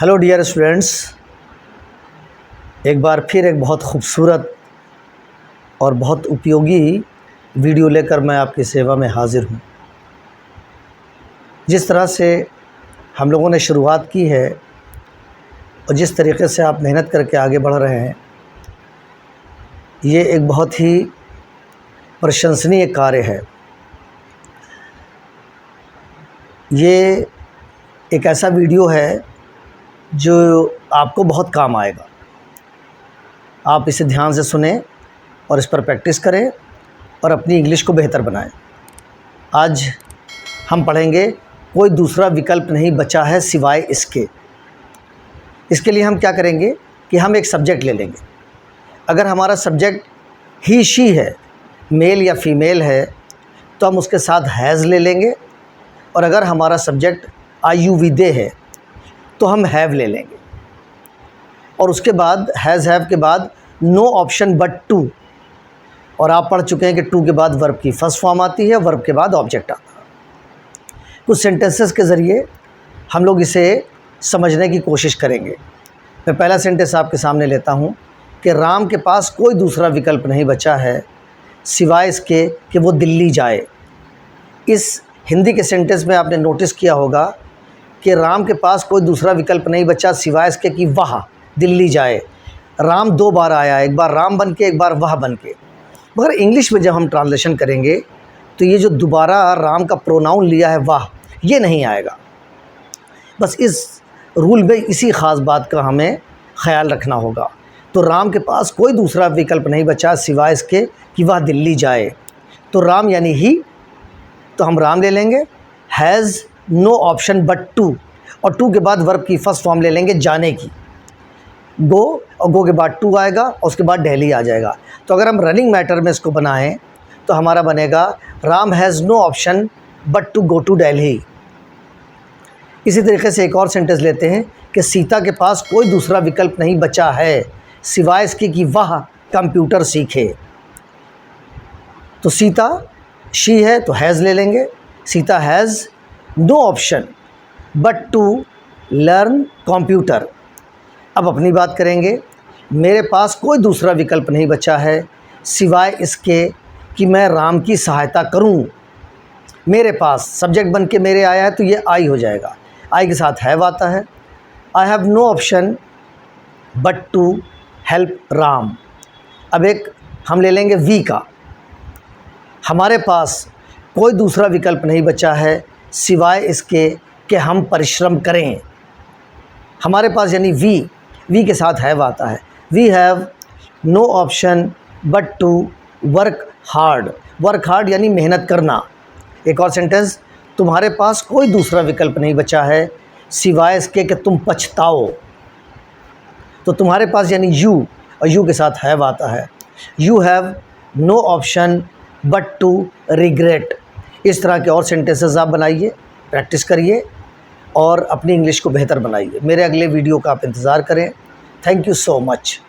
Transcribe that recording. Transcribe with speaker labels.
Speaker 1: Hello dear students, एक बार फिर एक बहुत खूबसूरत और बहुत उपयोगी वीडियो लेकर मैं आपकी सेवा में हाज़िर हूँ। जिस तरह से हम लोगों ने शुरुआत की है और जिस तरीक़े से आप मेहनत करके आगे बढ़ रहे हैं, ये एक बहुत ही प्रशंसनीय कार्य है। ये एक ऐसा वीडियो है जो आपको बहुत काम आएगा। आप इसे ध्यान से सुनें और इस पर प्रैक्टिस करें और अपनी इंग्लिश को बेहतर बनाएं। आज हम पढ़ेंगे कोई दूसरा विकल्प नहीं बचा है सिवाय इसके। इसके लिए हम क्या करेंगे कि हम एक सब्जेक्ट ले लेंगे। अगर हमारा सब्जेक्ट ही शी है, मेल या फीमेल है, तो हम उसके साथ हैज़ ले लेंगे। और अगर हमारा सब्जेक्ट आयु दे है तो हम हैव ले लेंगे। और उसके बाद हैज़ हैव के बाद नो ऑप्शन बट टू। और आप पढ़ चुके हैं कि टू के बाद वर्ब की फर्स्ट फॉर्म आती है, वर्ब के बाद ऑब्जेक्ट आता है। कुछ सेंटेंसेस के ज़रिए हम लोग इसे समझने की कोशिश करेंगे। मैं पहला सेंटेंस आपके सामने लेता हूँ कि राम के पास कोई दूसरा विकल्प नहीं बचा है सिवाय इसके कि वो दिल्ली जाए। इस हिंदी के सेंटेंस में आपने नोटिस किया होगा कि राम के पास कोई दूसरा विकल्प नहीं बचा सिवाय इसके कि वह दिल्ली जाए। राम दो बार आया, एक बार राम बन के, एक बार वह बन के। मगर इंग्लिश में जब हम ट्रांसलेशन करेंगे तो ये जो दोबारा राम का प्रोनाउन लिया है वह, ये नहीं आएगा। बस इस रूल में इसी ख़ास बात का हमें ख्याल रखना होगा। तो राम के पास कोई दूसरा विकल्प नहीं बचा सिवाय इसके कि वह दिल्ली जाए। तो राम यानी ही, तो हम राम ले लेंगे। Has no option but to, और टू के बाद वर्ब की फर्स्ट फॉर्म ले लेंगे जाने की, गो, और गो के बाद टू आएगा और उसके बाद दिल्ली आ जाएगा। तो अगर हम रनिंग मैटर में इसको बनाएं तो हमारा बनेगा Ram has no option but to go to Delhi. इसी तरीके से एक और सेंटेंस लेते हैं कि सीता के पास कोई दूसरा विकल्प नहीं बचा है सिवाय इसके कि वह कंप्यूटर सीखे। तो सीता शी है तो हैज़ ले लेंगे। Sita has no option but to learn computer. अब अपनी बात करेंगे। मेरे पास कोई दूसरा विकल्प नहीं बचा है सिवाय इसके कि मैं राम की सहायता करूं। मेरे पास सब्जेक्ट बन के मेरे आया है तो ये आई हो जाएगा। आई के साथ हैव आता है। I have no option but to help Ram. अब एक हम ले लेंगे वी का। हमारे पास कोई दूसरा विकल्प नहीं बचा है सिवाय इसके कि हम परिश्रम करें। हमारे पास यानी वी के साथ हैव आता है। We have no option but to work hard. Work hard यानी मेहनत करना। एक और सेंटेंस, तुम्हारे पास कोई दूसरा विकल्प नहीं बचा है सिवाय इसके कि तुम पछताओ। तो तुम्हारे पास यानी यू, और यू के साथ हैव आता है। You have no option but to regret. इस तरह के और सेंटेंसेस आप बनाइए, प्रैक्टिस करिए और अपनी इंग्लिश को बेहतर बनाइए। मेरे अगले वीडियो का आप इंतज़ार करें। Thank you so much.